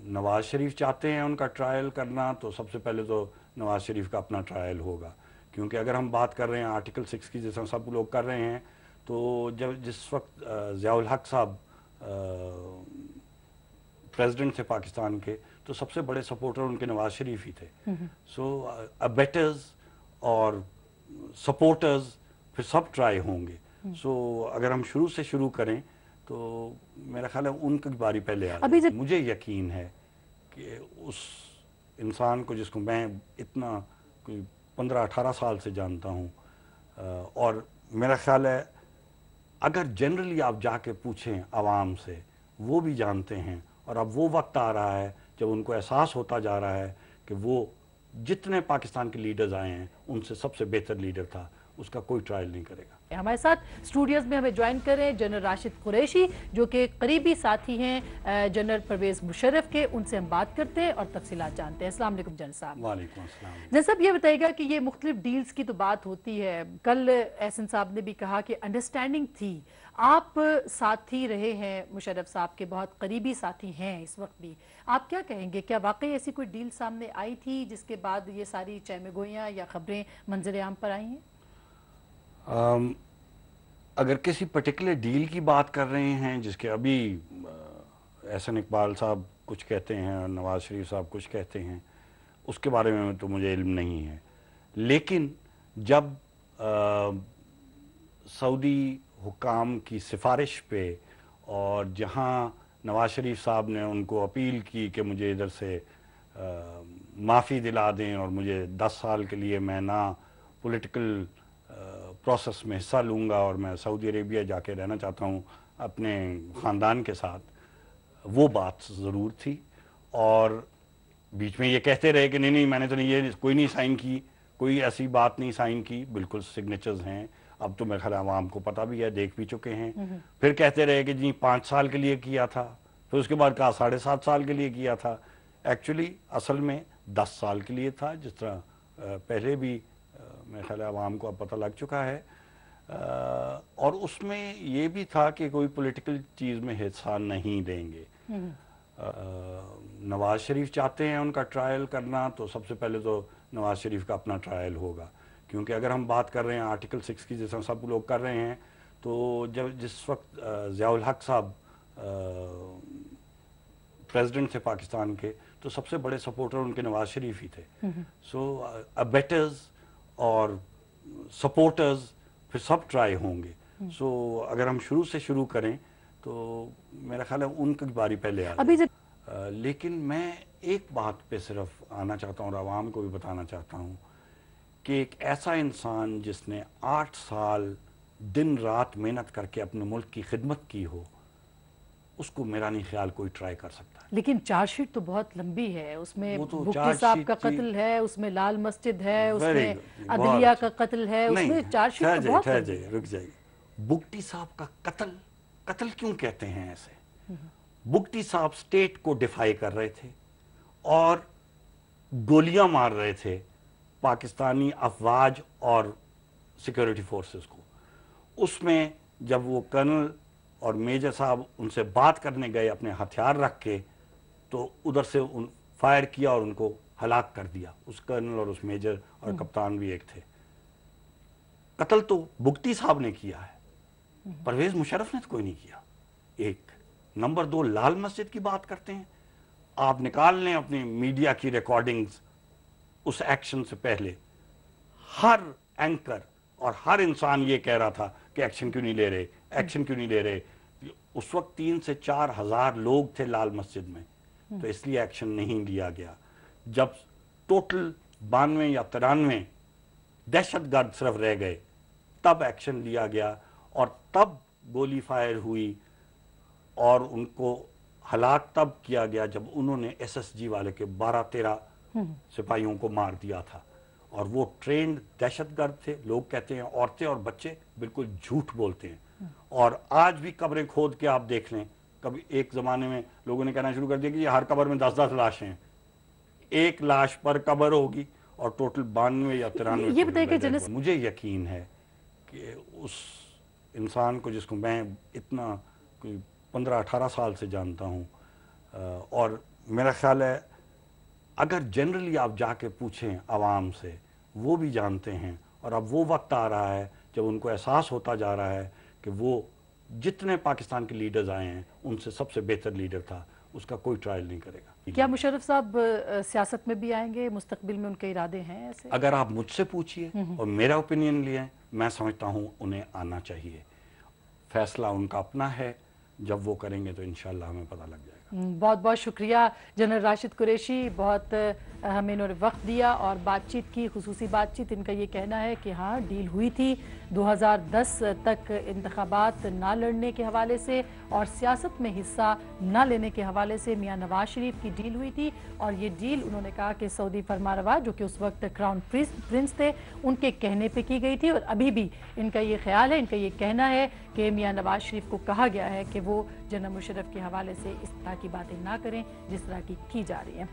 नवाज शरीफ चाहते हैं उनका ट्रायल करना, तो सबसे पहले तो नवाज शरीफ का अपना ट्रायल होगा, क्योंकि अगर हम बात कर रहे हैं आर्टिकल 6 की, जैसा सब लोग कर रहे हैं, तो जब जिस वक्त ज़ियाउल हक साहब प्रेसिडेंट थे पाकिस्तान के, तो सबसे बड़े सपोर्टर उनके नवाज शरीफ ही थे। सो अबेटर्स और सपोर्टर्स फिर सब ट्राई होंगे। सो अगर हम शुरू से शुरू करें तो मेरा ख्याल है उनकी बारी पहले आ जाएगी। मुझे यकीन है कि उस इंसान को जिसको मैं इतना कोई 15-18 साल से जानता हूँ, और मेरा ख्याल है अगर जनरली आप जाके पूछें आवाम से, वो भी जानते हैं, और अब वो वक्त आ रहा है जब उनको एहसास होता जा रहा है कि वो जितने पाकिस्तान के लीडर्स आए हैं उनसे सबसे बेहतर लीडर था, उसका कोई ट्रायल नहीं करेगा। हमारे साथ स्टूडियोज में हमें ज्वाइन कर रहे हैं जनरल राशिद कुरैशी, जो कि करीबी साथी हैं जनरल परवेज मुशर्रफ के। उनसे हम बात करते हैं और तफसीलात जानते हैं। अस्सलाम वालेकुम जनरल साहब। वालेकुम अस्सलाम। जनरल साहब, ये बताइएगा कि ये मुख्तलिफ डील्स की तो बात होती है, कल एहसन साहब ने भी कहा कि अंडरस्टैंडिंग थी, आप साथी रहे हैं मुशर्रफ साहब के, बहुत करीबी साथी हैं इस वक्त भी, आप क्या कहेंगे, क्या वाकई ऐसी कोई डील सामने आई थी जिसके बाद ये सारी चहमगोइयाँ या खबरें मंजर आम पर आई हैं? अगर किसी पर्टिकुलर डील की बात कर रहे हैं जिसके अभी एहसन इकबाल साहब कुछ कहते हैं और नवाज शरीफ साहब कुछ कहते हैं, उसके बारे में तो मुझे इल्म नहीं है। लेकिन जब सऊदी हुकाम की सिफारिश पे, और जहां नवाज शरीफ साहब ने उनको अपील की कि मुझे इधर से माफ़ी दिला दें और मुझे 10 साल के लिए मैं ना पॉलिटिकल प्रोसेस में हिस्सा लूँगा और मैं सऊदी अरेबिया जाके रहना चाहता हूँ अपने ख़ानदान के साथ, वो बात ज़रूर थी। और बीच में ये कहते रहे कि नहीं मैंने तो नहीं, ये कोई नहीं साइन की, कोई ऐसी बात नहीं साइन की, बिल्कुल सिग्नेचर्स हैं। अब तो मेरे ख्याल आवाम को पता भी है, देख भी चुके हैं। फिर कहते रहे कि जी 5 साल के लिए किया था, फिर उसके बाद कहा 7.5 साल के लिए किया था। एक्चुअली असल में 10 साल के लिए था, जिस तरह पहले भी मेरे ख्याल आवाम को अब पता लग चुका है। और उसमें ये भी था कि कोई पॉलिटिकल चीज़ में हिस्सा नहीं देंगे। नवाज शरीफ चाहते हैं उनका ट्रायल करना, तो सबसे पहले तो नवाज शरीफ का अपना ट्रायल होगा, क्योंकि अगर हम बात कर रहे हैं आर्टिकल 6 की, जैसा सब लोग कर रहे हैं, तो जब जिस वक्त ज़ियाउल हक साहब प्रेसिडेंट थे पाकिस्तान के, तो सबसे बड़े सपोर्टर उनके नवाज शरीफ ही थे। सो अबेटर्स और सपोर्टर्स फिर सब ट्राई होंगे। सो अगर हम शुरू से शुरू करें तो मेरा ख्याल है उनकी बारी पहले आ जाएगी। लेकिन मैं एक बात पे सिर्फ आना चाहता हूँ और आवाम को भी बताना चाहता हूँ कि एक ऐसा इंसान जिसने 8 साल दिन रात मेहनत करके अपने मुल्क की खिदमत की हो, उसको मेरा नहीं ख्याल कोई ट्राई कर सकता है। लेकिन चार्जशीट तो बहुत लंबी है, उसमें तो बुक्टी साहब का कत्ल है, उसमें लाल मस्जिद है, उसमें अदलिया का कत्ल है, उसमें चार्जशीट तो बहुत लंबी है। रुक जाइए, बुक्टी साहब का कत्ल क्यों कहते हैं ऐसे? बुक्टी साहब स्टेट को डिफाई कर रहे थे और गोलियां मार रहे थे पाकिस्तानी अफवाज और सिक्योरिटी फोर्सेस को। उसमें जब वो कर्नल और मेजर साहब उनसे बात करने गए अपने हथियार रख के, तो उधर से फायर किया और उनको हलाक कर दिया। उस कर्नल और उस मेजर और कप्तान भी एक थे। कत्ल तो बुक्टी साहब ने किया है, परवेज मुशर्रफ ने तो कोई नहीं किया। एक नंबर 2, लाल मस्जिद की बात करते हैं, आप निकाल लें अपनी मीडिया की रिकॉर्डिंग्स, उस एक्शन से पहले हर एंकर और हर इंसान ये कह रहा था कि एक्शन क्यों नहीं ले रहे, एक्शन क्यों नहीं ले रहे। उस वक्त 3 से 4 हज़ार लोग थे लाल मस्जिद में, तो इसलिए एक्शन नहीं लिया गया। जब टोटल 92 या 93 दहशतगर्द सिर्फ रह गए, तब एक्शन लिया गया और तब गोली फायर हुई और उनको हलाक तब किया गया जब उन्होंने SSG वाले के 12-13 सिपाहियों को मार दिया था। और वो ट्रेंड दहशतगर्द थे। लोग कहते हैं औरतें और बच्चे बिल्कुल झूठ बोलते हैं। और आज भी कब्रें खोद के आप देख लें, कभी एक ज़माने में लोगों ने कहना शुरू कर दिया कि ये हर कब्र में 10-10 लाशें हैं, एक लाश पर कब्र होगी और टोटल 92 या 93। ये बताइए कि मुझे यकीन है कि उस इंसान को जिसको मैं इतना कोई 15-18 साल से जानता हूँ, और मेरा ख्याल है अगर जनरली आप जाके पूछें आवाम से, वो भी जानते हैं, और अब वो वक्त आ रहा है जब उनको एहसास होता जा रहा है कि वो जितने पाकिस्तान के लीडर्स आए हैं उनसे सबसे बेहतर लीडर था, उसका कोई ट्रायल नहीं करेगा। क्या मुशर्रफ साहब सियासत में भी आएंगे मुस्तकबिल में, उनके इरादे हैं ऐसे? अगर आप मुझसे पूछिए और मेरा ओपिनियन लिए, मैं समझता हूँ उन्हें आना चाहिए। फैसला उनका अपना है, जब वो करेंगे तो इंशाल्लाह हमें पता लग जाएगा। बहुत बहुत शुक्रिया जनरल राशिद कुरैशी, बहुत हमें इन्होंने वक्त दिया और बातचीत की, खुसूसी बातचीत। इनका ये कहना है कि हाँ, डील हुई थी 2010 तक इंतखाबात ना लड़ने के हवाले से और सियासत में हिस्सा ना लेने के हवाले से मियां नवाज शरीफ की डील हुई थी, और ये डील उन्होंने कहा कि सऊदी फरमारवा जो कि उस वक्त क्राउन प्रिंस थे, उनके कहने पे की गई थी। और अभी भी इनका ये ख्याल है, इनका ये कहना है कि मियां नवाज शरीफ को कहा गया है कि वो जनरल मुशर्रफ के हवाले से इस तरह की बातें ना करें जिस तरह की जा रही हैं।